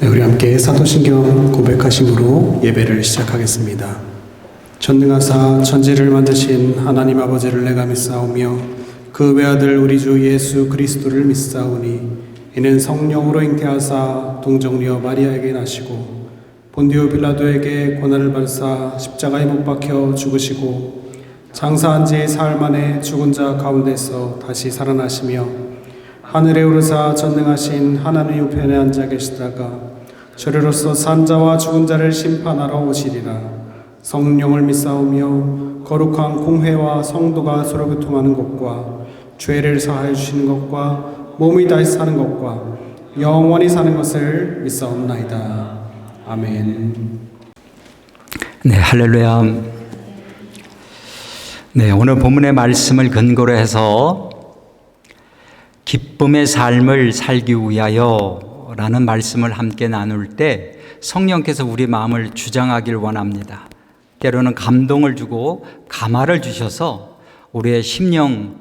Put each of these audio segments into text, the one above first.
네, 우리 함께 사도신경 고백하심으로 예배를 시작하겠습니다. 전능하사 천지를 만드신 하나님 아버지를 내가 믿사오며 그 외아들 우리 주 예수 그리스도를 믿사오니 이는 성령으로 잉태하사 동정녀 마리아에게 나시고 본디오 빌라도에게 고난을 받으사 십자가에 못 박혀 죽으시고 장사한 지 사흘 만에 죽은 자 가운데서 다시 살아나시며 하늘에 오르사 전능하신 하나님 우편에 앉아 계시다가 저리로서 산 자와 죽은 자를 심판하러 오시리라. 성령을 믿사오며 거룩한 공회와 성도가 서로 교통하는 것과 죄를 사하여 주시는 것과 몸이 다시 사는 것과 영원히 사는 것을 믿사옵나이다. 아멘. 네, 할렐루야. 네, 오늘 본문의 말씀을 근거로 해서 기쁨의 삶을 살기 위하여 라는 말씀을 함께 나눌 때 성령께서 우리 마음을 주장하길 원합니다. 때로는 감동을 주고 감화를 주셔서 우리의 심령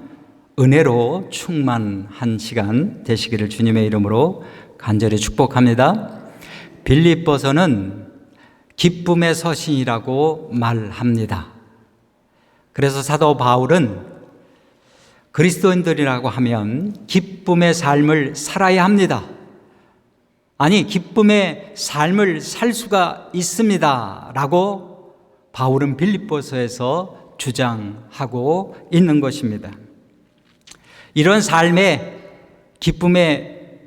은혜로 충만한 시간 되시기를 주님의 이름으로 간절히 축복합니다. 빌립보서는 기쁨의 서신이라고 말합니다. 그래서 사도 바울은 그리스도인들이라고 하면 기쁨의 삶을 살아야 합니다. 아니, 기쁨의 삶을 살 수가 있습니다 라고 바울은 빌립보서에서 주장하고 있는 것입니다. 이런 삶에 기쁨의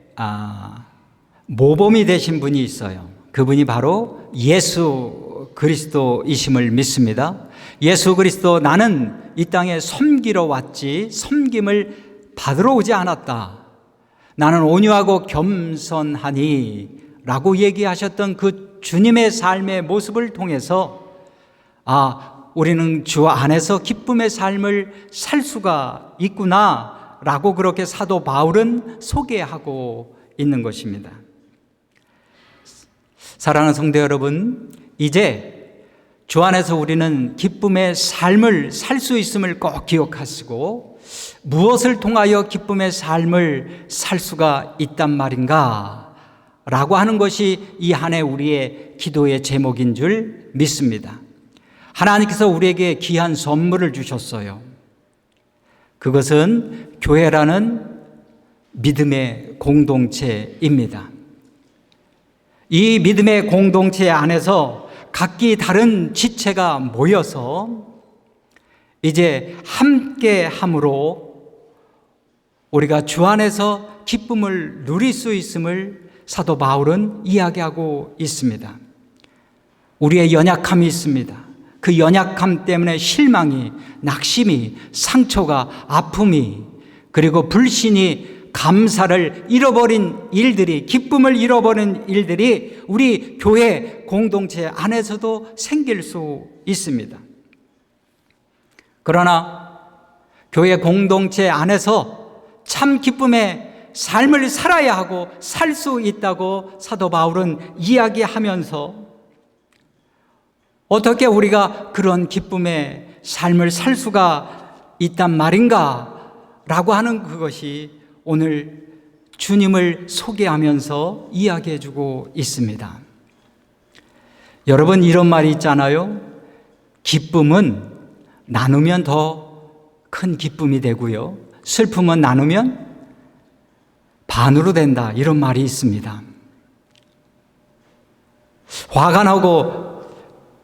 모범이 되신 분이 있어요. 그분이 바로 예수 그리스도이심을 믿습니다. 예수 그리스도, 나는 이 땅에 섬기러 왔지 섬김을 받으러 오지 않았다. 나는 온유하고 겸손하니 라고 얘기하셨던 그 주님의 삶의 모습을 통해서 우리는 주 안에서 기쁨의 삶을 살 수가 있구나 라고 그렇게 사도 바울은 소개하고 있는 것입니다. 사랑하는 성도 여러분, 이제 주 안에서 우리는 기쁨의 삶을 살 수 있음을 꼭 기억하시고, 무엇을 통하여 기쁨의 삶을 살 수가 있단 말인가 라고 하는 것이 이 한 해 우리의 기도의 제목인 줄 믿습니다. 하나님께서 우리에게 귀한 선물을 주셨어요. 그것은 교회라는 믿음의 공동체입니다. 이 믿음의 공동체 안에서 각기 다른 지체가 모여서 이제 함께 함으로 우리가 주 안에서 기쁨을 누릴 수 있음을 사도 바울은 이야기하고 있습니다. 우리의 연약함이 있습니다. 그 연약함 때문에 실망이, 낙심이, 상처가, 아픔이, 그리고 불신이, 감사를 잃어버린 일들이, 기쁨을 잃어버린 일들이 우리 교회 공동체 안에서도 생길 수 있습니다. 그러나 교회 공동체 안에서 참 기쁨의 삶을 살아야 하고 살 수 있다고 사도 바울은 이야기하면서 어떻게 우리가 그런 기쁨의 삶을 살 수가 있단 말인가 라고 하는 그것이 오늘 주님을 소개하면서 이야기해 주고 있습니다. 여러분, 이런 말이 있잖아요. 기쁨은 나누면 더 큰 기쁨이 되고요, 슬픔은 나누면 반으로 된다, 이런 말이 있습니다. 화가 나고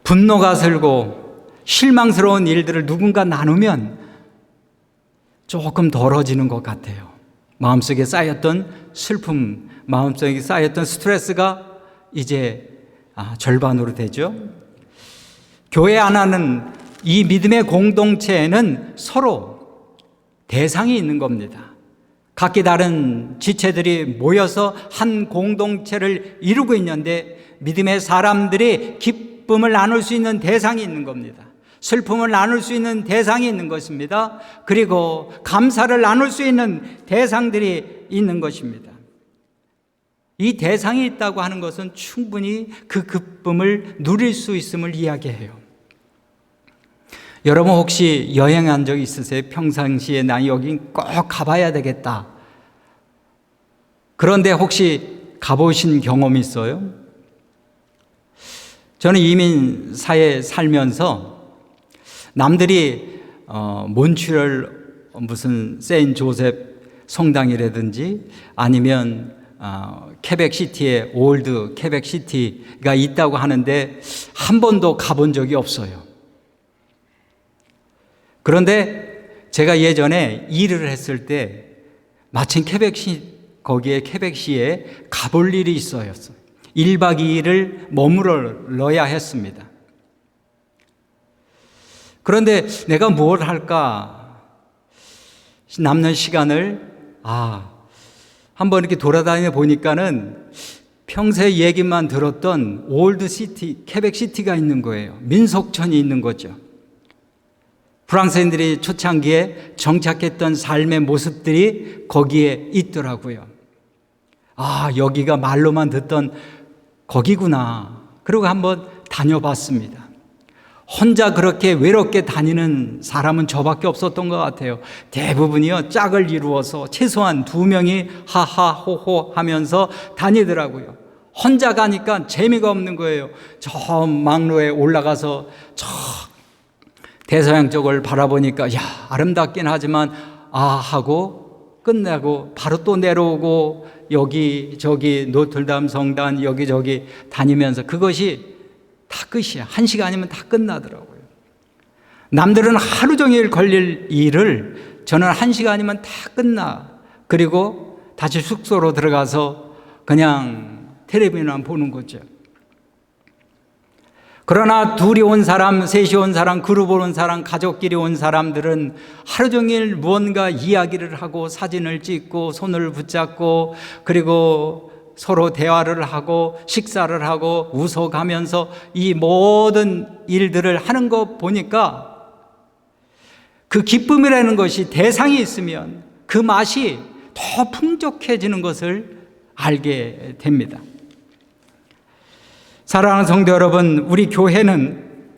분노가 들고 실망스러운 일들을 누군가 나누면 조금 덜어지는 것 같아요. 마음속에 쌓였던 슬픔, 마음속에 쌓였던 스트레스가 이제 절반으로 되죠. 교회 안에는, 이 믿음의 공동체에는 서로 대상이 있는 겁니다. 각기 다른 지체들이 모여서 한 공동체를 이루고 있는데 믿음의 사람들이 기쁨을 나눌 수 있는 대상이 있는 겁니다. 슬픔을 나눌 수 있는 대상이 있는 것입니다. 그리고 감사를 나눌 수 있는 대상들이 있는 것입니다. 이 대상이 있다고 하는 것은 충분히 그 기쁨을 누릴 수 있음을 이야기해요. 여러분, 혹시 여행한 적 있으세요? 평상시에 나 여기 꼭 가봐야 되겠다. 그런데 혹시 가보신 경험이 있어요? 저는 이민 사회에 살면서 남들이 몬트리올 무슨 세인 조셉 성당이라든지 아니면 케벡시티에 올드 케벡시티가 있다고 하는데 한 번도 가본 적이 없어요. 그런데 제가 예전에 일을 했을 때 마침 거기에 케벡시에 가볼 일이 있어요. 1박 2일을 머물러야 했습니다. 그런데 내가 뭘 할까? 남는 시간을 한번 이렇게 돌아다녀 보니까는 평소에 얘기만 들었던 올드 시티, 케벡시티가 있는 거예요. 민속촌이 있는 거죠. 프랑스인들이 초창기에 정착했던 삶의 모습들이 거기에 있더라고요. 여기가 말로만 듣던 거기구나. 그리고 한번 다녀봤습니다. 혼자 그렇게 외롭게 다니는 사람은 저밖에 없었던 것 같아요. 대부분이요, 짝을 이루어서 최소한 2명이 하하호호 하면서 다니더라고요. 혼자 가니까 재미가 없는 거예요. 저 막로에 올라가서 저 대서양 쪽을 바라보니까 아름답긴 하지만 하고 끝나고 바로 또 내려오고 여기 저기 노틀담 성당 여기저기 다니면서 그것이 다 끝이야. 1시간이면 다 끝나더라고요. 남들은 하루 종일 걸릴 일을 저는 1시간이면 다 끝나. 그리고 다시 숙소로 들어가서 그냥 텔레비전만 보는 거죠. 그러나 둘이 온 사람, 셋이 온 사람, 그룹 온 사람, 가족끼리 온 사람들은 하루 종일 무언가 이야기를 하고 사진을 찍고 손을 붙잡고 그리고 서로 대화를 하고 식사를 하고 웃어가면서 이 모든 일들을 하는 거 보니까 그 기쁨이라는 것이 대상이 있으면 그 맛이 더 풍족해지는 것을 알게 됩니다. 사랑하는 성도 여러분, 우리 교회는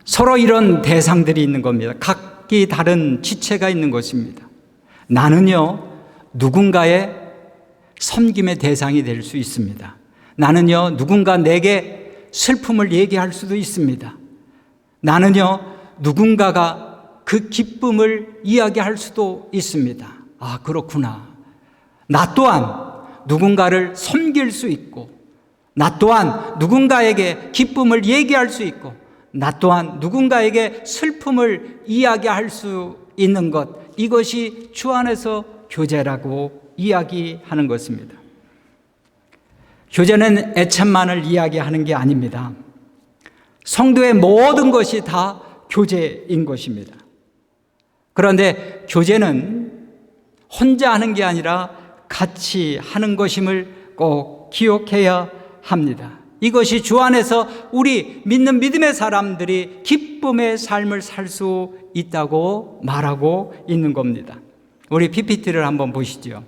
서로 이런 대상들이 있는 겁니다. 각기 다른 지체가 있는 것입니다. 나는요, 누군가의 섬김의 대상이 될 수 있습니다. 나는요, 누군가 내게 슬픔을 얘기할 수도 있습니다. 나는요, 누군가가 그 기쁨을 이야기할 수도 있습니다. 그렇구나. 나 또한 누군가를 섬길 수 있고, 나 또한 누군가에게 기쁨을 얘기할 수 있고, 나 또한 누군가에게 슬픔을 이야기할 수 있는 것, 이것이 주 안에서 교제라고 이야기하는 것입니다. 교제는 애참만을 이야기하는 게 아닙니다. 성도의 모든 것이 다 교제인 것입니다. 그런데 교제는 혼자 하는 게 아니라 같이 하는 것임을 꼭 기억해야 합니다. 이것이 주 안에서 우리 믿는 믿음의 사람들이 기쁨의 삶을 살 수 있다고 말하고 있는 겁니다. 우리 PPT를 한번 보시죠.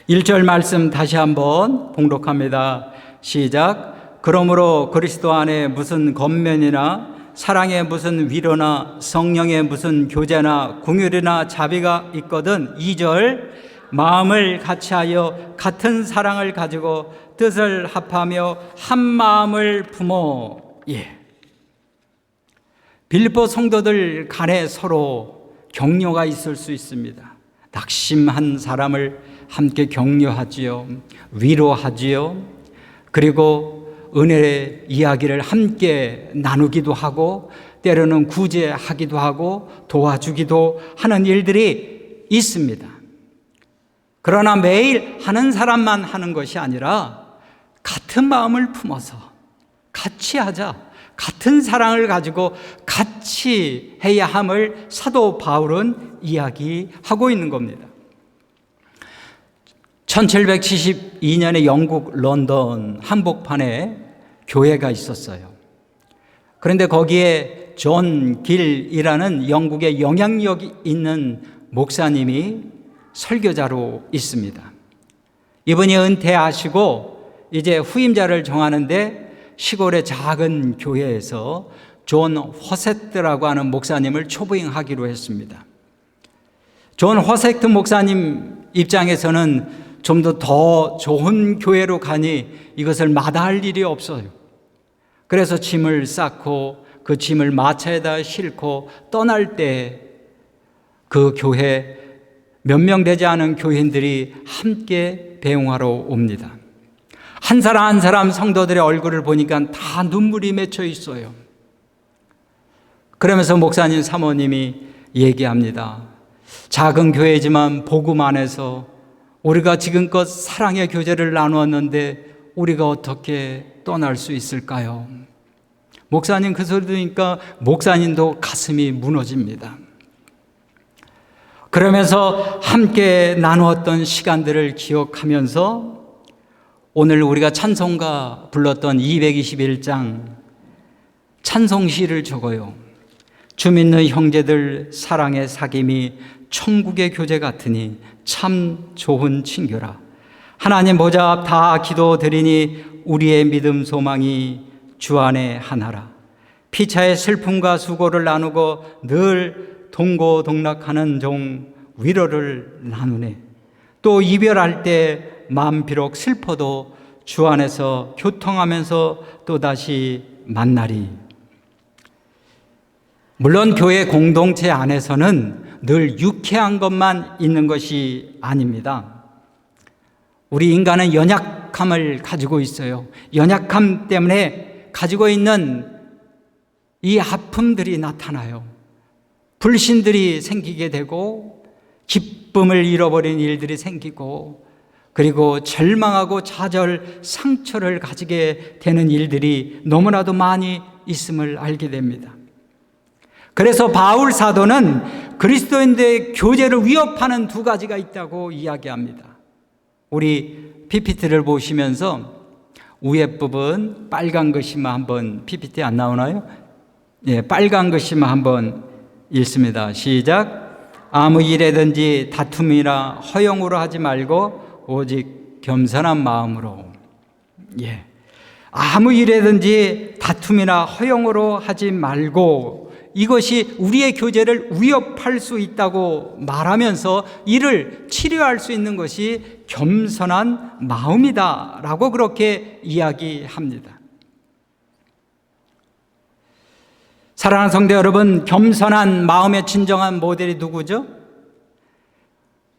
1절 말씀 다시 한번 봉독합니다. 시작. 그러므로 그리스도 안에 무슨 겉면이나 사랑에 무슨 위로나 성령에 무슨 교제나 긍휼이나 자비가 있거든. 2절. 마음을 같이하여 같은 사랑을 가지고 뜻을 합하며 한 마음을 품어. 빌립보 성도들 간에 서로 격려가 있을 수 있습니다. 낙심한 사람을 함께 격려하지요. 위로하지요. 그리고 은혜의 이야기를 함께 나누기도 하고 때로는 구제하기도 하고 도와주기도 하는 일들이 있습니다. 그러나 매일 하는 사람만 하는 것이 아니라 같은 마음을 품어서 같이 하자, 같은 사랑을 가지고 같이 해야 함을 사도 바울은 이야기하고 있는 겁니다. 1772년에 영국 런던 한복판에 교회가 있었어요. 그런데 거기에 존 길이라는 영국의 영향력이 있는 목사님이 설교자로 있습니다. 이분이 은퇴하시고 이제 후임자를 정하는데 시골의 작은 교회에서 존 허세트라고 하는 목사님을 초빙하기로 했습니다. 존 허섹트 목사님 입장에서는 좀 더 좋은 교회로 가니 이것을 마다할 일이 없어요. 그래서 짐을 쌓고 그 짐을 마차에다 싣고 떠날 때 그 교회 몇 명 되지 않은 교인들이 함께 배웅하러 옵니다. 한 사람 한 사람 성도들의 얼굴을 보니까 다 눈물이 맺혀 있어요. 그러면서 목사님 사모님이 얘기합니다. 작은 교회지만 복음 안에서 우리가 지금껏 사랑의 교제를 나누었는데 우리가 어떻게 떠날 수 있을까요? 목사님 그 소리 들으니까 목사님도 가슴이 무너집니다. 그러면서 함께 나누었던 시간들을 기억하면서 오늘 우리가 찬송가 불렀던 221장 찬송시를 적어요. 주 믿는 형제들 사랑의 사귐이 천국의 교제 같으니 참 좋은 친교라. 하나님 보좌 앞 다 기도드리니 우리의 믿음 소망이 주 안에 하나라. 피차의 슬픔과 수고를 나누고 늘 동고동락하는 종 위로를 나누네. 또 이별할 때 마음 비록 슬퍼도 주 안에서 교통하면서 또다시 만나리. 물론 교회 공동체 안에서는 늘 유쾌한 것만 있는 것이 아닙니다. 우리 인간은 연약함을 가지고 있어요. 연약함 때문에 가지고 있는 이 아픔들이 나타나요. 불신들이 생기게 되고 기쁨을 잃어버린 일들이 생기고 그리고 절망하고 좌절, 상처를 가지게 되는 일들이 너무나도 많이 있음을 알게 됩니다. 그래서 바울 사도는 그리스도인들의 교제를 위협하는 두 가지가 있다고 이야기합니다. 우리 PPT를 보시면서 위에 부분 빨간 글씨만 한번, PPT 안 나오나요? 예, 빨간 글씨만 한번 읽습니다. 시작. 아무 일에든지 다툼이나 허용으로 하지 말고 오직 겸손한 마음으로. 예. 아무 일에든지 다툼이나 허용으로 하지 말고, 이것이 우리의 교제를 위협할 수 있다고 말하면서 이를 치료할 수 있는 것이 겸손한 마음이다 라고 그렇게 이야기합니다. 사랑하는 성도 여러분, 겸손한 마음의 진정한 모델이 누구죠?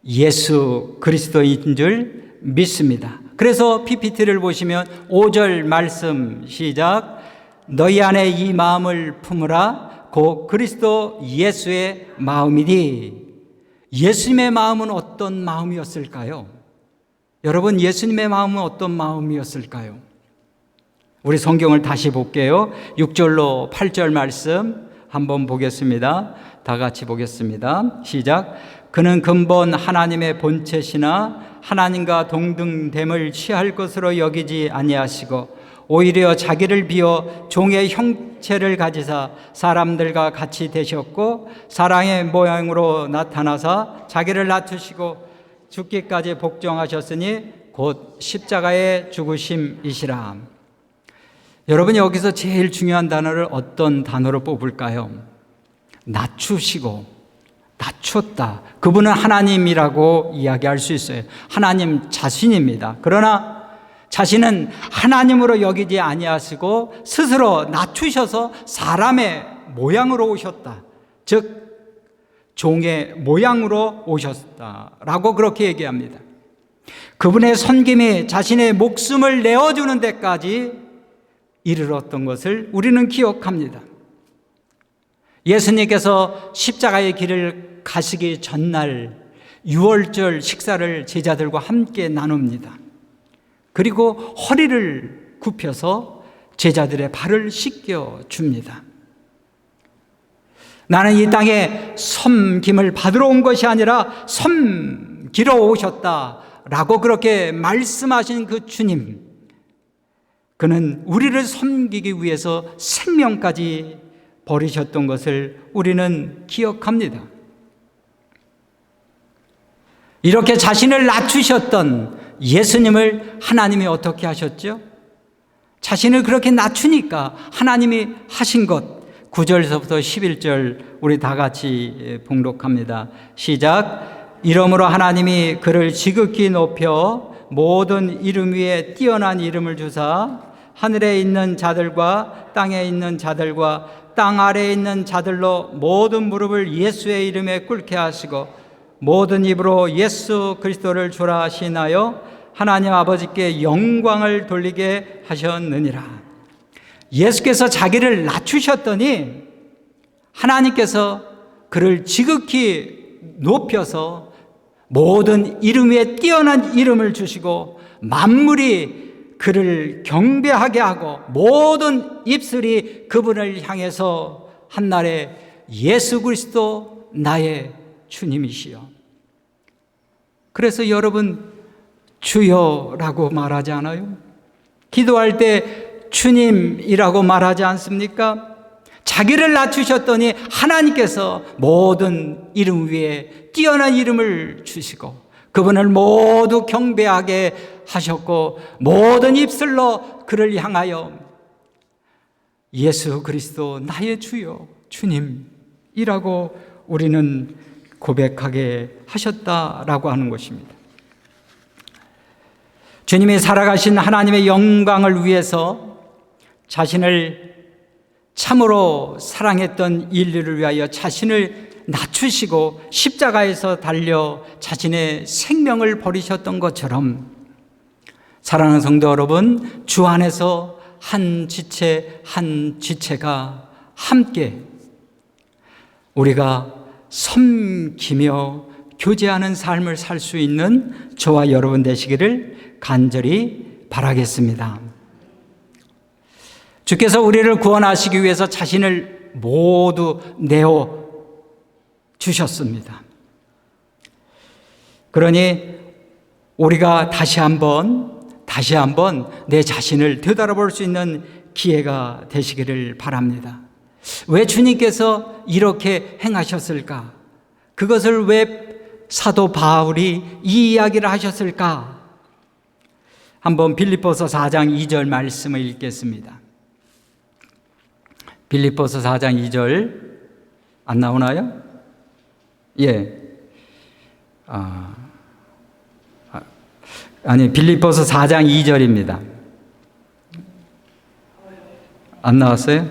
예수 그리스도인 줄 믿습니다. 그래서 PPT를 보시면 5절 말씀 시작. 너희 안에 이 마음을 품으라. 곧 그리스도 예수의 마음이니. 예수님의 마음은 어떤 마음이었을까요? 여러분, 예수님의 마음은 어떤 마음이었을까요? 우리 성경을 다시 볼게요. 6절로 8절 말씀 한번 보겠습니다. 다 같이 보겠습니다. 시작. 그는 근본 하나님의 본체시나 하나님과 동등됨을 취할 것으로 여기지 아니하시고 오히려 자기를 비워 종의 형체를 가지사 사람들과 같이 되셨고 사랑의 모양으로 나타나사 자기를 낮추시고 죽기까지 복종하셨으니 곧 십자가의 죽으심이시라. 여러분, 여기서 제일 중요한 단어를 어떤 단어로 뽑을까요? 낮추시고, 낮췄다. 그분은 하나님이라고 이야기할 수 있어요. 하나님 자신입니다. 그러나 자신은 하나님으로 여기지 아니하시고 스스로 낮추셔서 사람의 모양으로 오셨다. 즉 종의 모양으로 오셨다라고 그렇게 얘기합니다. 그분의 섬김이 자신의 목숨을 내어주는 데까지 이르렀던 것을 우리는 기억합니다. 예수님께서 십자가의 길을 가시기 전날 유월절 식사를 제자들과 함께 나눕니다. 그리고 허리를 굽혀서 제자들의 발을 씻겨 줍니다. 나는 이 땅에 섬김을 받으러 온 것이 아니라 섬기러 오셨다라고 그렇게 말씀하신 그 주님, 그는 우리를 섬기기 위해서 생명까지 버리셨던 것을 우리는 기억합니다. 이렇게 자신을 낮추셨던 예수님을 하나님이 어떻게 하셨죠? 자신을 그렇게 낮추니까 하나님이 하신 것, 9절서부터 11절 우리 다 같이 봉독합니다. 시작. 이러므로 하나님이 그를 지극히 높여 모든 이름 위에 뛰어난 이름을 주사 하늘에 있는 자들과 땅에 있는 자들과 땅 아래에 있는 자들로 모든 무릎을 예수의 이름에 꿇게 하시고 모든 입으로 예수 그리스도를 주라 하시나요 하나님 아버지께 영광을 돌리게 하셨느니라. 예수께서 자기를 낮추셨더니 하나님께서 그를 지극히 높여서 모든 이름 위에 뛰어난 이름을 주시고 만물이 그를 경배하게 하고 모든 입술이 그분을 향해서 한날에 예수 그리스도 나의 주님이시여. 그래서 여러분 주여라고 말하지 않아요? 기도할 때 주님이라고 말하지 않습니까? 자기를 낮추셨더니 하나님께서 모든 이름 위에 뛰어난 이름을 주시고 그분을 모두 경배하게 하셨고 모든 입술로 그를 향하여 예수 그리스도 나의 주여 주님이라고 우리는 고백하게 하셨다라고 하는 것입니다. 주님이 살아가신 하나님의 영광을 위해서 자신을 참으로 사랑했던 인류를 위하여 자신을 낮추시고 십자가에서 달려 자신의 생명을 버리셨던 것처럼 사랑하는 성도 여러분, 주 안에서 한 지체 한 지체가 함께 우리가 섬기며 교제하는 삶을 살 수 있는 저와 여러분 되시기를 간절히 바라겠습니다. 주께서 우리를 구원하시기 위해서 자신을 모두 내어 주셨습니다. 그러니 우리가 다시 한번 내 자신을 되돌아볼 수 있는 기회가 되시기를 바랍니다. 왜 주님께서 이렇게 행하셨을까? 그것을 왜 사도 바울이 이 이야기를 하셨을까? 한번 빌립보서 4장 2절 말씀을 읽겠습니다. 빌립보서 4장 2절 안 나오나요? 예. 아니, 빌립보서 4장 2절입니다. 안 나왔어요?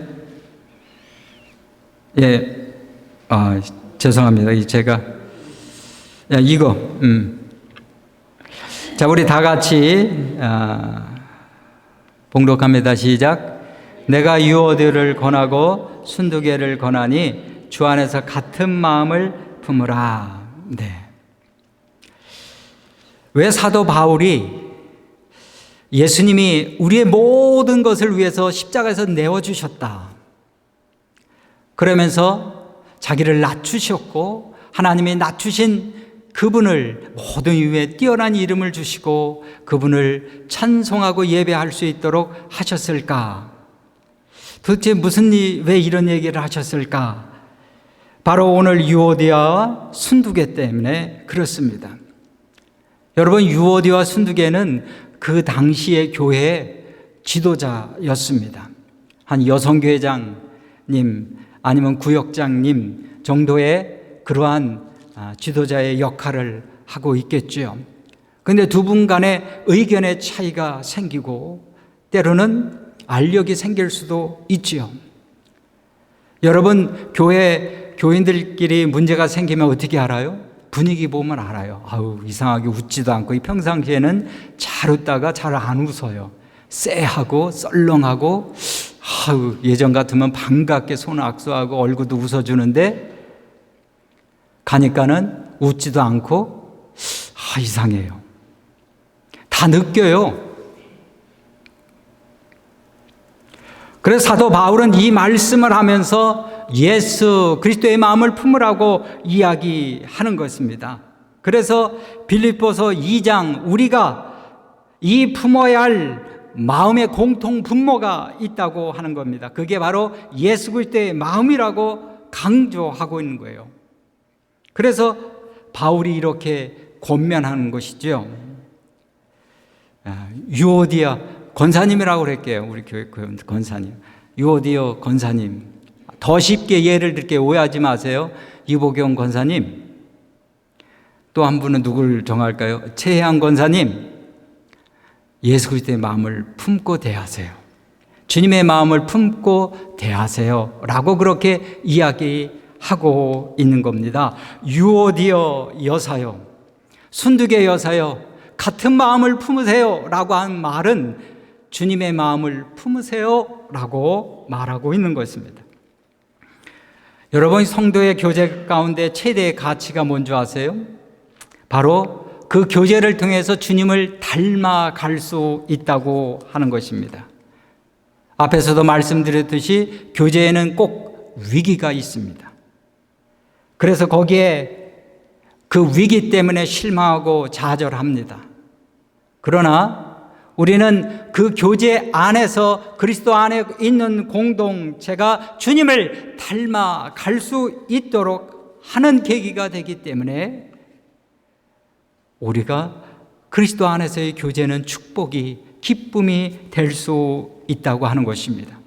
예. 죄송합니다. 제가 이거 자, 우리 다 같이 봉독합니다. 시작. 내가 유오디를 권하고 순두개를 권하니 주 안에서 같은 마음을 품으라. 네. 왜 사도 바울이 예수님이 우리의 모든 것을 위해서 십자가에서 내어주셨다. 그러면서 자기를 낮추셨고 하나님이 낮추신 그분을 모든 이유에 뛰어난 이름을 주시고 그분을 찬송하고 예배할 수 있도록 하셨을까? 도대체 왜 이런 얘기를 하셨을까? 바로 오늘 유오디아와 순두개 때문에 그렇습니다. 여러분, 유오디아와 순두개는 그 당시의 교회의 지도자였습니다. 한 여성교회장님 아니면 구역장님 정도의 그러한 지도자의 역할을 하고 있겠죠. 그런데 두 분 간의 의견의 차이가 생기고 때로는 알력이 생길 수도 있지요. 여러분, 교인들끼리 문제가 생기면 어떻게 알아요? 분위기 보면 알아요. 아우, 이상하게 웃지도 않고 평상시에는 잘 웃다가 잘 안 웃어요. 쎄하고 썰렁하고 아우, 예전 같으면 반갑게 손 악수하고 얼굴도 웃어주는데 가니까는 웃지도 않고 이상해요. 다 느껴요. 그래서 사도 바울은 이 말씀을 하면서 예수 그리스도의 마음을 품으라고 이야기하는 것입니다. 그래서 빌립보서 2장 우리가 이 품어야 할 마음의 공통 분모가 있다고 하는 겁니다. 그게 바로 예수 그리스도의 마음이라고 강조하고 있는 거예요. 그래서 바울이 이렇게 권면하는 것이죠. 유오디아 권사님이라고 그럴게요. 우리 교회 권사님. 유오디아 권사님. 더 쉽게 예를 들게 오해하지 마세요. 이보경 권사님, 또 한 분은 누굴 정할까요? 최혜양 권사님, 예수 그리스도의 마음을 품고 대하세요. 주님의 마음을 품고 대하세요 라고 그렇게 이야기하고 있는 겁니다. 유오디어 여사여, 순두계 여사여, 같은 마음을 품으세요 라고 한 말은 주님의 마음을 품으세요 라고 말하고 있는 것입니다. 여러분, 성도의 교제 가운데 최대의 가치가 뭔지 아세요? 바로 그 교제를 통해서 주님을 닮아갈 수 있다고 하는 것입니다. 앞에서도 말씀드렸듯이 교제에는 꼭 위기가 있습니다. 그래서 거기에 그 위기 때문에 실망하고 좌절합니다. 그러나 우리는 그 교제 안에서 그리스도 안에 있는 공동체가 주님을 닮아갈 수 있도록 하는 계기가 되기 때문에 우리가 그리스도 안에서의 교제는 축복이, 기쁨이 될 수 있다고 하는 것입니다.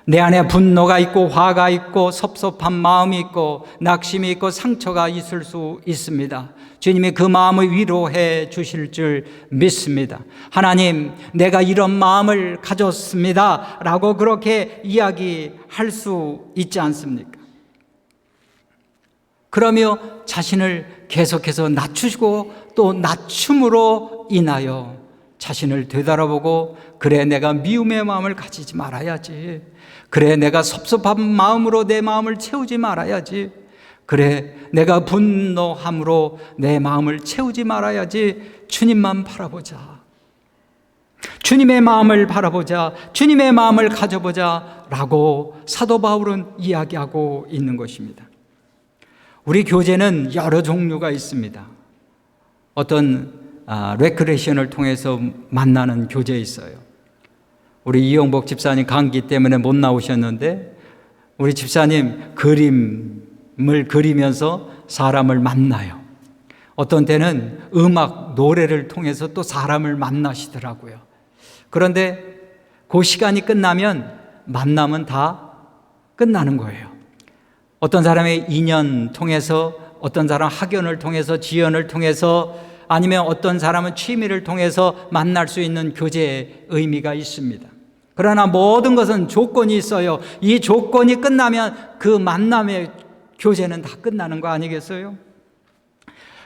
내 안에 분노가 있고 화가 있고 섭섭한 마음이 있고 낙심이 있고 상처가 있을 수 있습니다. 주님이 그 마음을 위로해 주실 줄 믿습니다. 하나님, 내가 이런 마음을 가졌습니다 라고 그렇게 이야기할 수 있지 않습니까? 그러며 자신을 계속해서 낮추시고 또 낮춤으로 인하여 자신을 되돌아보고, 그래 내가 미움의 마음을 가지지 말아야지, 그래 내가 섭섭한 마음으로 내 마음을 채우지 말아야지, 그래 내가 분노함으로 내 마음을 채우지 말아야지, 주님만 바라보자, 주님의 마음을 바라보자, 주님의 마음을 가져보자 라고 사도 바울은 이야기하고 있는 것입니다. 우리 교제는 여러 종류가 있습니다. 어떤 레크레이션을 통해서 만나는 교제 있어요. 우리 이용복 집사님 감기 때문에 못 나오셨는데 우리 집사님 그림을 그리면서 사람을 만나요. 어떤 때는 음악, 노래를 통해서 또 사람을 만나시더라고요. 그런데 그 시간이 끝나면 만남은 다 끝나는 거예요. 어떤 사람의 인연 통해서, 어떤 사람 학연을 통해서, 지연을 통해서, 아니면 어떤 사람은 취미를 통해서 만날 수 있는 교제의 의미가 있습니다. 그러나 모든 것은 조건이 있어요. 이 조건이 끝나면 그 만남의 교제는 다 끝나는 거 아니겠어요?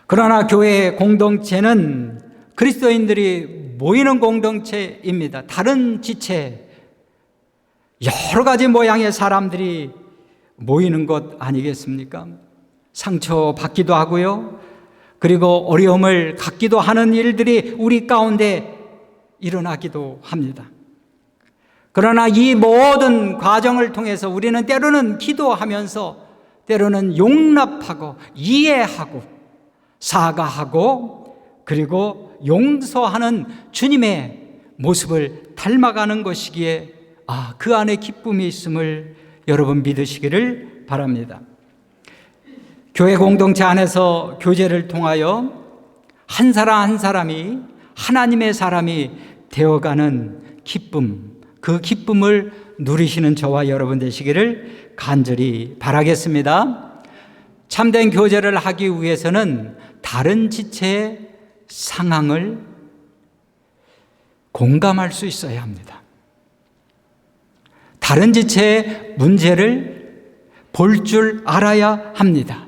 그러나 교회의 공동체는 그리스도인들이 모이는 공동체입니다. 다른 지체, 여러 가지 모양의 사람들이 모이는 것 아니겠습니까? 상처받기도 하고요, 그리고 어려움을 갖기도 하는 일들이 우리 가운데 일어나기도 합니다. 그러나 이 모든 과정을 통해서 우리는 때로는 기도하면서, 때로는 용납하고 이해하고 사과하고 그리고 용서하는 주님의 모습을 닮아가는 것이기에 그 안에 기쁨이 있음을 여러분 믿으시기를 바랍니다. 교회 공동체 안에서 교제를 통하여 한 사람 한 사람이 하나님의 사람이 되어가는 기쁨, 그 기쁨을 누리시는 저와 여러분 되시기를 간절히 바라겠습니다. 참된 교제를 하기 위해서는 다른 지체의 상황을 공감할 수 있어야 합니다. 다른 지체의 문제를 볼 줄 알아야 합니다.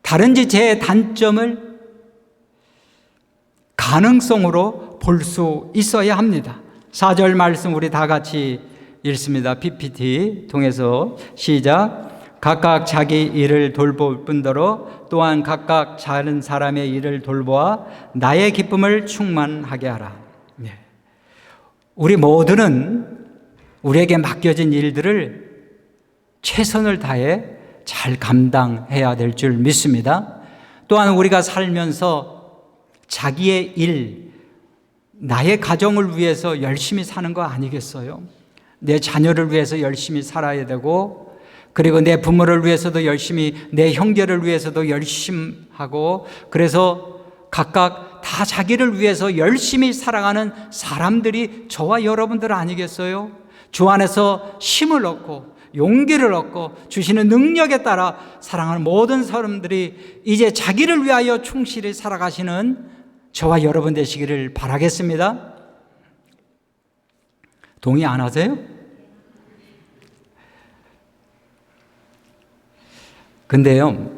다른 지체의 단점을 가능성으로 볼 수 있어야 합니다. 4절 말씀 우리 다 같이 읽습니다. PPT 통해서 시작. 각각 자기 일을 돌볼 뿐더러 또한 각각 다른 사람의 일을 돌보아 나의 기쁨을 충만하게 하라. 우리 모두는 우리에게 맡겨진 일들을 최선을 다해 잘 감당해야 될 줄 믿습니다. 또한 우리가 살면서 자기의 일, 나의 가정을 위해서 열심히 사는 거 아니겠어요? 내 자녀를 위해서 열심히 살아야 되고, 그리고 내 부모를 위해서도 열심히, 내 형제를 위해서도 열심히 하고, 그래서 각각 다 자기를 위해서 열심히 살아가는 사람들이 저와 여러분들 아니겠어요? 주 안에서 힘을 얻고 용기를 얻고 주시는 능력에 따라 사랑하는 모든 사람들이 이제 자기를 위하여 충실히 살아가시는 저와 여러분 되시기를 바라겠습니다. 동의 안 하세요? 근데요,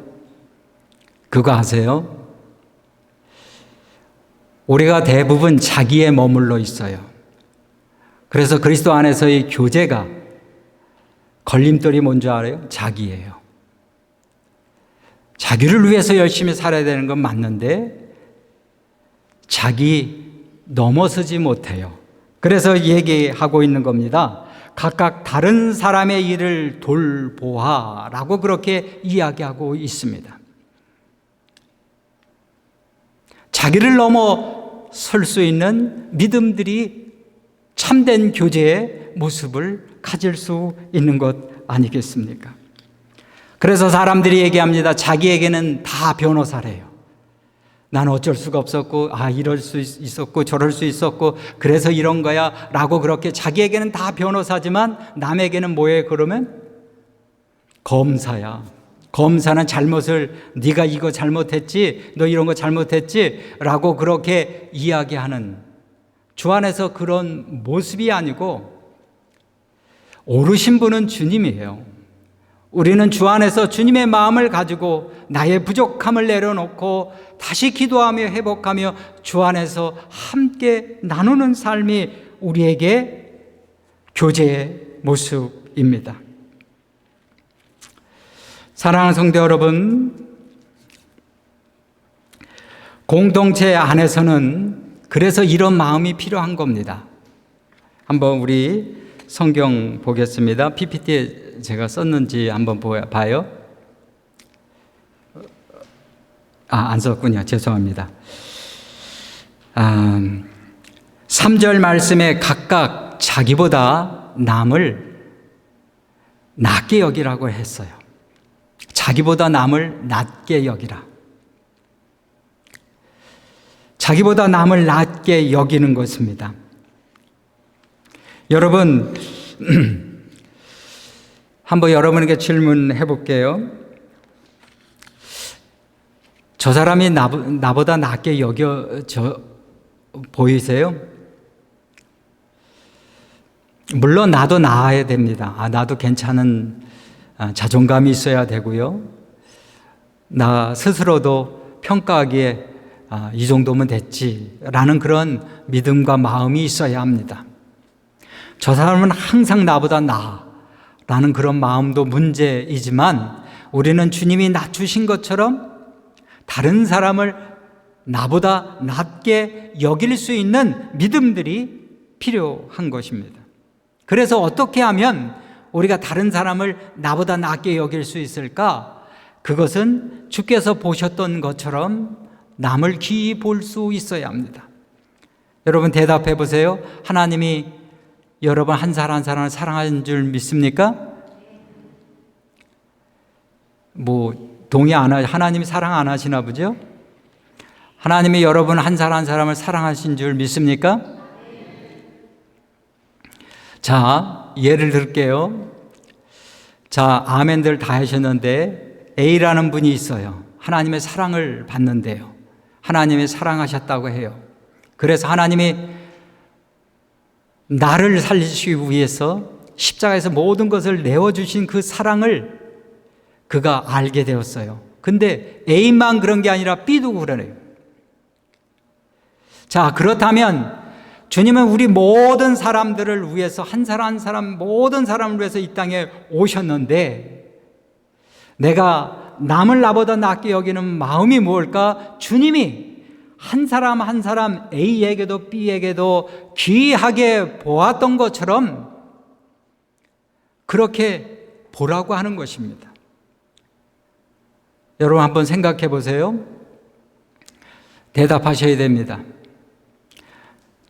그거 아세요? 우리가 대부분 자기에 머물러 있어요. 그래서 그리스도 안에서의 교제가 걸림돌이 뭔지 알아요? 자기예요. 자기를 위해서 열심히 살아야 되는 건 맞는데 자기 넘어서지 못해요. 그래서 얘기하고 있는 겁니다. 각각 다른 사람의 일을 돌보아라고 그렇게 이야기하고 있습니다. 자기를 넘어설 수 있는 믿음들이 참된 교제의 모습을 가질 수 있는 것 아니겠습니까? 그래서 사람들이 얘기합니다. 자기에게는 다 변호사래요. 나는 어쩔 수가 없었고, 이럴 수 있었고, 저럴 수 있었고, 그래서 이런 거야 라고 그렇게 자기에게는 다 변호사지만 남에게는 뭐예요? 그러면 검사야. 검사는 잘못을, 네가 이거 잘못했지, 너 이런 거 잘못했지 라고 그렇게 이야기하는, 주 안에서 그런 모습이 아니고 오르신 분은 주님이에요. 우리는 주 안에서 주님의 마음을 가지고 나의 부족함을 내려놓고 다시 기도하며 회복하며 주 안에서 함께 나누는 삶이 우리에게 교제의 모습입니다. 사랑하는 성도 여러분, 공동체 안에서는 그래서 이런 마음이 필요한 겁니다. 한번 우리 성경 보겠습니다. PPT에 제가 썼는지 한번 봐요. 안 썼군요. 죄송합니다. 3절 말씀에 각각 자기보다 남을 낮게 여기라고 했어요. 자기보다 남을 낮게 여기라. 자기보다 남을 낮게 여기는 것입니다. 여러분, 한번 여러분에게 질문해 볼게요. 저 사람이 나보다 낮게 보이세요? 물론 나도 나아야 됩니다. 나도 괜찮은 자존감이 있어야 되고요. 나 스스로도 평가하기에 이 정도면 됐지라는 그런 믿음과 마음이 있어야 합니다. 저 사람은 항상 나보다 나아라는 그런 마음도 문제이지만 우리는 주님이 낮추신 것처럼 다른 사람을 나보다 낮게 여길 수 있는 믿음들이 필요한 것입니다. 그래서 어떻게 하면 우리가 다른 사람을 나보다 낮게 여길 수 있을까? 그것은 주께서 보셨던 것처럼 남을 귀히 볼 수 있어야 합니다. 여러분 대답해 보세요. 하나님이 여러분 한 사람 한 사람을 사랑하는 줄 믿습니까? 동의 안 하죠. 하나님이 사랑 안 하시나 보죠? 하나님이 여러분 한 사람 한 사람을 사랑하신 줄 믿습니까? 자, 예를 들게요. 자, 아멘들 다 하셨는데 A라는 분이 있어요. 하나님의 사랑을 받는데요. 하나님이 사랑하셨다고 해요. 그래서 하나님이 나를 살리시기 위해서 십자가에서 모든 것을 내어주신 그 사랑을 그가 알게 되었어요. 근데 A만 그런 게 아니라 B도 그러네요. 자, 그렇다면 주님은 우리 모든 사람들을 위해서 한 사람 한 사람 모든 사람을 위해서 이 땅에 오셨는데 내가 남을 나보다 낮게 여기는 마음이 뭘까? 주님이 한 사람 한 사람 A에게도 B에게도 귀하게 보았던 것처럼 그렇게 보라고 하는 것입니다. 여러분 한번 생각해 보세요. 대답하셔야 됩니다.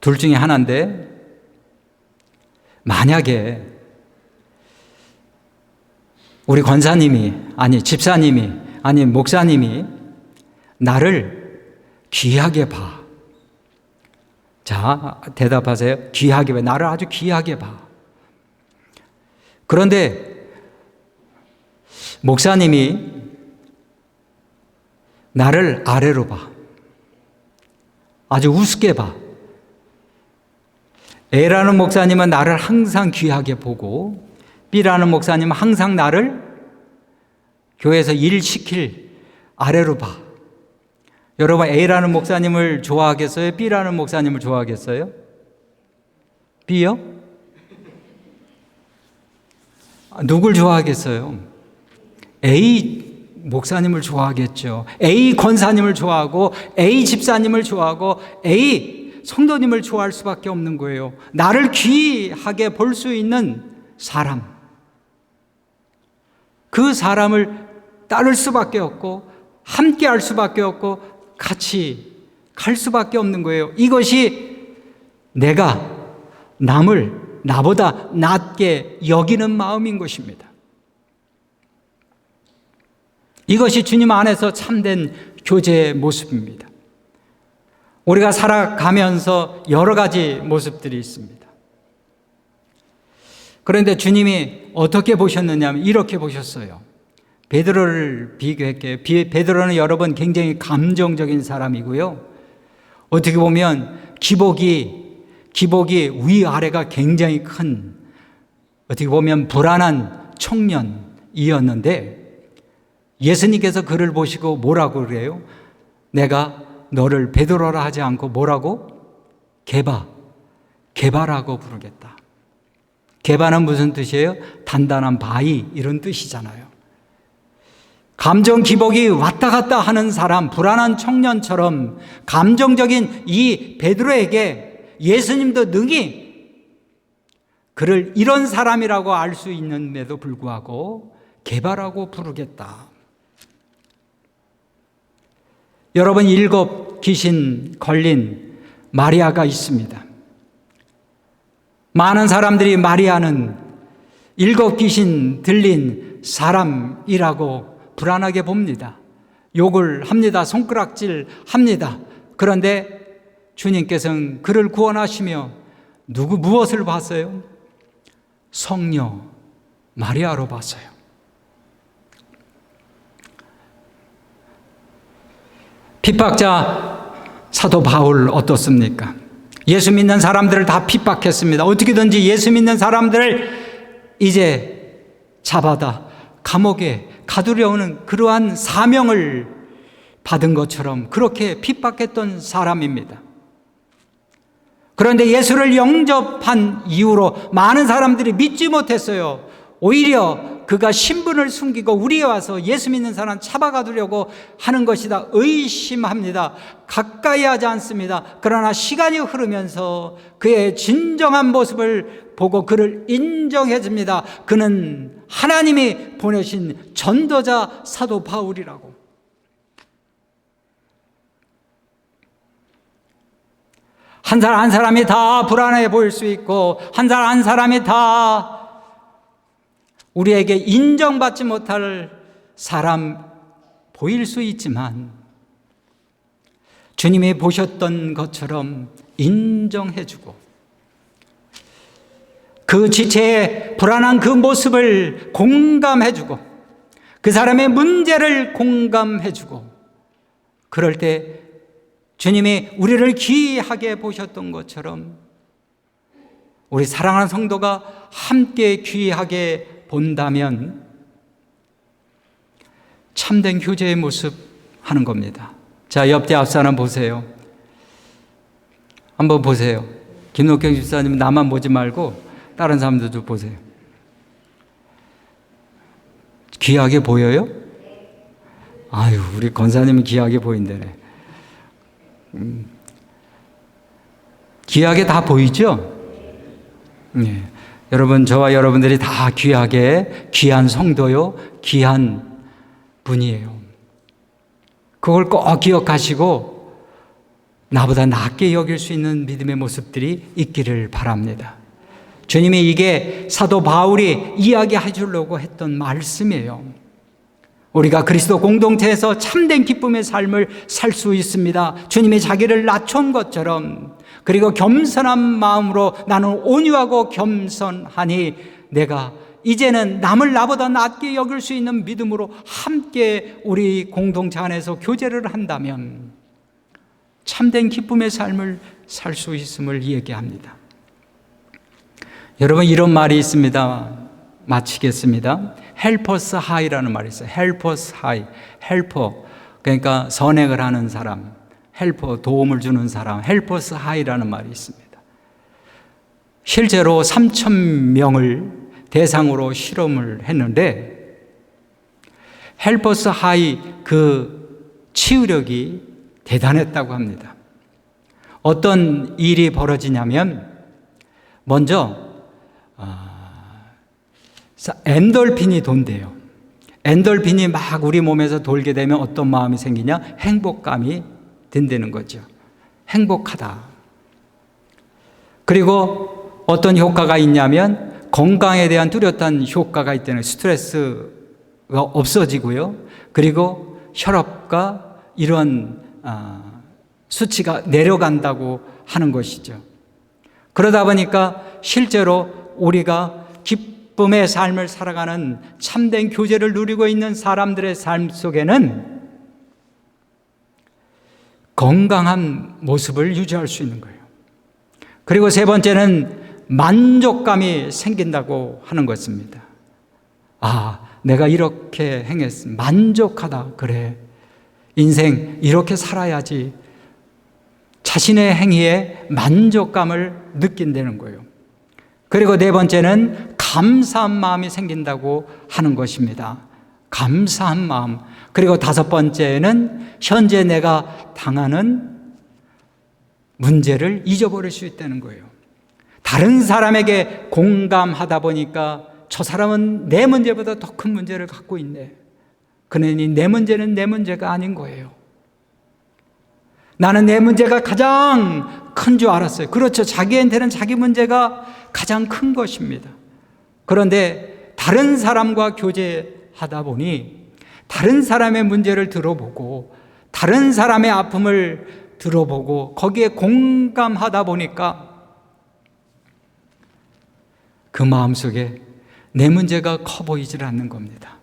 둘 중에 하나인데 만약에 우리 권사님이 아니 집사님이 아니 목사님이 나를 귀하게 봐. 자, 대답하세요. 귀하게 봐. 나를 아주 귀하게 봐. 그런데 목사님이 나를 아래로 봐. 아주 우습게 봐. A라는 목사님은 나를 항상 귀하게 보고 B라는 목사님은 항상 나를 교회에서 일 시킬 아래로 봐. 여러분 A라는 목사님을 좋아하겠어요? B라는 목사님을 좋아하겠어요? B요? 누굴 좋아하겠어요? A 목사님을 좋아하겠죠. A 권사님을 좋아하고 A 집사님을 좋아하고 A 성도님을 좋아할 수밖에 없는 거예요. 나를 귀하게 볼 수 있는 사람, 그 사람을 따를 수밖에 없고 함께 할 수밖에 없고 같이 갈 수밖에 없는 거예요. 이것이 내가 남을 나보다 낮게 여기는 마음인 것입니다. 이것이 주님 안에서 참된 교제의 모습입니다. 우리가 살아가면서 여러 가지 모습들이 있습니다. 그런데 주님이 어떻게 보셨느냐면 이렇게 보셨어요. 베드로를 비교할게요. 베드로는 여러분 굉장히 감정적인 사람이고요. 어떻게 보면 기복이 위아래가 굉장히 큰, 어떻게 보면 불안한 청년이었는데 예수님께서 그를 보시고 뭐라고 그래요? 내가 너를 베드로라 하지 않고 뭐라고? 게바라고 부르겠다. 게바는 무슨 뜻이에요? 단단한 바위 이런 뜻이잖아요. 감정 기복이 왔다 갔다 하는 사람, 불안한 청년처럼 감정적인 이 베드로에게 예수님도 능히 그를 이런 사람이라고 알 수 있는데도 불구하고 게바라고 부르겠다. 여러분 7 귀신 걸린 마리아가 있습니다. 많은 사람들이 마리아는 7 귀신 들린 사람이라고 불안하게 봅니다. 욕을 합니다. 손가락질 합니다. 그런데 주님께서는 그를 구원하시며 무엇을 봤어요? 성녀 마리아로 봤어요. 핍박자 사도 바울 어떻습니까? 예수 믿는 사람들을 다 핍박했습니다. 어떻게든지 예수 믿는 사람들을 이제 잡아다 감옥에 가두려는 그러한 사명을 받은 것처럼 그렇게 핍박했던 사람입니다. 그런데 예수를 영접한 이후로 많은 사람들이 믿지 못했어요. 오히려 그가 신분을 숨기고 우리에 와서 예수 믿는 사람 잡아가두려고 하는 것이다 의심합니다. 가까이 하지 않습니다. 그러나 시간이 흐르면서 그의 진정한 모습을 보고 그를 인정해 줍니다. 그는 하나님이 보내신 전도자 사도 바울이라고. 한 사람 한 사람이 다 불안해 보일 수 있고 한 사람 한 사람이 다 우리에게 인정받지 못할 사람 보일 수 있지만 주님이 보셨던 것처럼 인정해주고 그 지체의 불안한 그 모습을 공감해주고 그 사람의 문제를 공감해주고 그럴 때 주님이 우리를 귀하게 보셨던 것처럼 우리 사랑하는 성도가 함께 귀하게 본다면 참된 교제의 모습 하는 겁니다. 자, 옆에 앞 사람 보세요. 한번 보세요. 김록경 집사님 나만 보지 말고 다른 사람들도 보세요. 귀하게 보여요? 아유, 우리 권사님은 귀하게 보인다네. 귀하게 다 보이죠? 네. 여러분, 저와 여러분들이 다 귀하게 귀한 성도요, 귀한 분이에요. 그걸 꼭 기억하시고 나보다 낮게 여길 수 있는 믿음의 모습들이 있기를 바랍니다. 주님이 이게 사도 바울이 이야기해 주려고 했던 말씀이에요. 우리가 그리스도 공동체에서 참된 기쁨의 삶을 살 수 있습니다. 주님이 자기를 낮춘 것처럼 그리고 겸손한 마음으로 나는 온유하고 겸손하니 내가 이제는 남을 나보다 낫게 여길 수 있는 믿음으로 함께 우리 공동체 안에서 교제를 한다면 참된 기쁨의 삶을 살 수 있음을 얘기합니다. 여러분, 이런 말이 있습니다. 마치겠습니다. Help us high라는 말이 있어요. Help us high. Helper, 그러니까 선행을 하는 사람, helper, 도움을 주는 사람, Help us high라는 말이 있습니다. 실제로 3,000명을 대상으로 실험을 했는데 Help us high 그 치유력이 대단했다고 합니다. 어떤 일이 벌어지냐면 먼저 엔돌핀이 돈대요. 엔돌핀이 막 우리 몸에서 돌게 되면 어떤 마음이 생기냐? 행복감이 든다는 거죠. 행복하다. 그리고 어떤 효과가 있냐면 건강에 대한 뚜렷한 효과가 있다는, 스트레스가 없어지고요. 그리고 혈압과 이런 수치가 내려간다고 하는 것이죠. 그러다 보니까 실제로 우리가 기쁨의 삶을 살아가는 참된 교제를 누리고 있는 사람들의 삶 속에는 건강한 모습을 유지할 수 있는 거예요. 그리고 세 번째는 만족감이 생긴다고 하는 것입니다. 아, 내가 이렇게 행했으면 만족하다. 그래, 인생 이렇게 살아야지. 자신의 행위에 만족감을 느낀다는 거예요. 그리고 네 번째는 감사한 마음이 생긴다고 하는 것입니다. 감사한 마음. 그리고 다섯 번째는 현재 내가 당하는 문제를 잊어버릴 수 있다는 거예요. 다른 사람에게 공감하다 보니까 저 사람은 내 문제보다 더 큰 문제를 갖고 있네. 그러니 내 문제는 내 문제가 아닌 거예요. 나는 내 문제가 가장 큰 줄 알았어요. 그렇죠. 자기한테는 자기 문제가 가장 큰 것입니다. 그런데 다른 사람과 교제하다 보니 다른 사람의 문제를 들어보고 다른 사람의 아픔을 들어보고 거기에 공감하다 보니까 그 마음속에 내 문제가 커 보이질 않는 겁니다.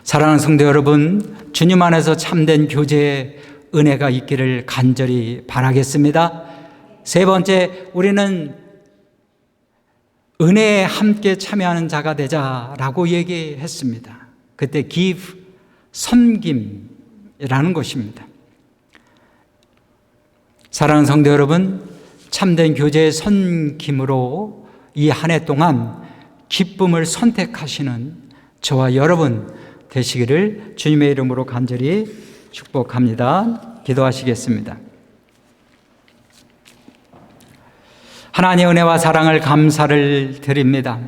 사랑하는 성도 여러분, 주님 안에서 참된 교제의 은혜가 있기를 간절히 바라겠습니다. 세 번째, 우리는 은혜에 함께 참여하는 자가 되자라고 얘기했습니다. 그때 give, 섬김이라는 것입니다. 사랑하는 성도 여러분, 참된 교제의 섬김으로 이 한 해 동안 기쁨을 선택하시는 저와 여러분 되시기를 주님의 이름으로 간절히 축복합니다. 기도하시겠습니다. 하나님의 은혜와 사랑을 감사를 드립니다.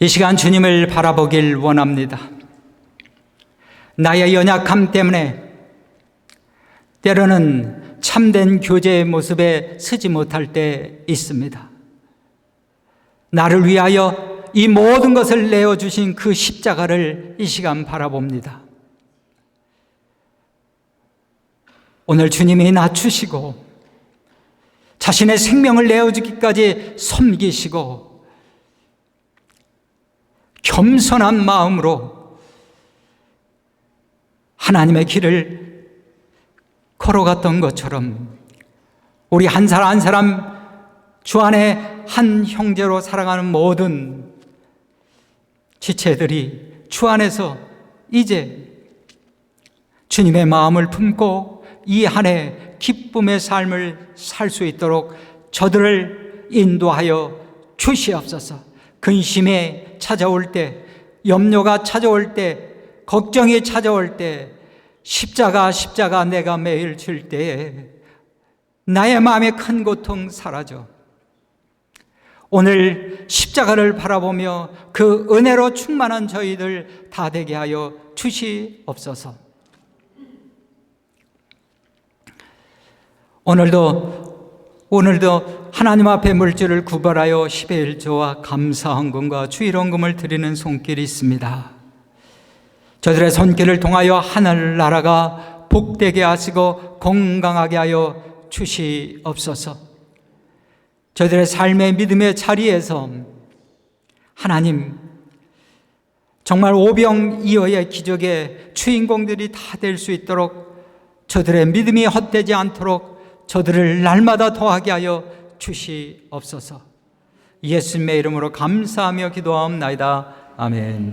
이 시간 주님을 바라보길 원합니다. 나의 연약함 때문에 때로는 참된 교제의 모습에 서지 못할 때 있습니다. 나를 위하여 이 모든 것을 내어주신 그 십자가를 이 시간 바라봅니다. 오늘 주님이 낮추시고 자신의 생명을 내어주기까지 섬기시고 겸손한 마음으로 하나님의 길을 걸어갔던 것처럼 우리 한 사람 한 사람 주 안에 한 형제로 살아가는 모든 지체들이 주 안에서 이제 주님의 마음을 품고 이 한 해 기쁨의 삶을 살 수 있도록 저들을 인도하여 주시옵소서. 근심이 찾아올 때, 염려가 찾아올 때, 걱정이 찾아올 때, 십자가 내가 매일 질 때에 나의 마음의 큰 고통 사라져. 오늘 십자가를 바라보며 그 은혜로 충만한 저희들 다 되게 하여 주시옵소서. 오늘도 하나님 앞에 물질을 구별하여 10의 1조와 감사헌금과 주일헌금을 드리는 손길이 있습니다. 저들의 손길을 통하여 하늘나라가 복되게 하시고 건강하게 하여 주시옵소서. 저들의 삶의 믿음의 자리에서 하나님 정말 오병이어의 기적의 주인공들이 다 될 수 있도록 저들의 믿음이 헛되지 않도록 저들을 날마다 더하게 하여 주시옵소서. 예수님의 이름으로 감사하며 기도하옵나이다. 아멘.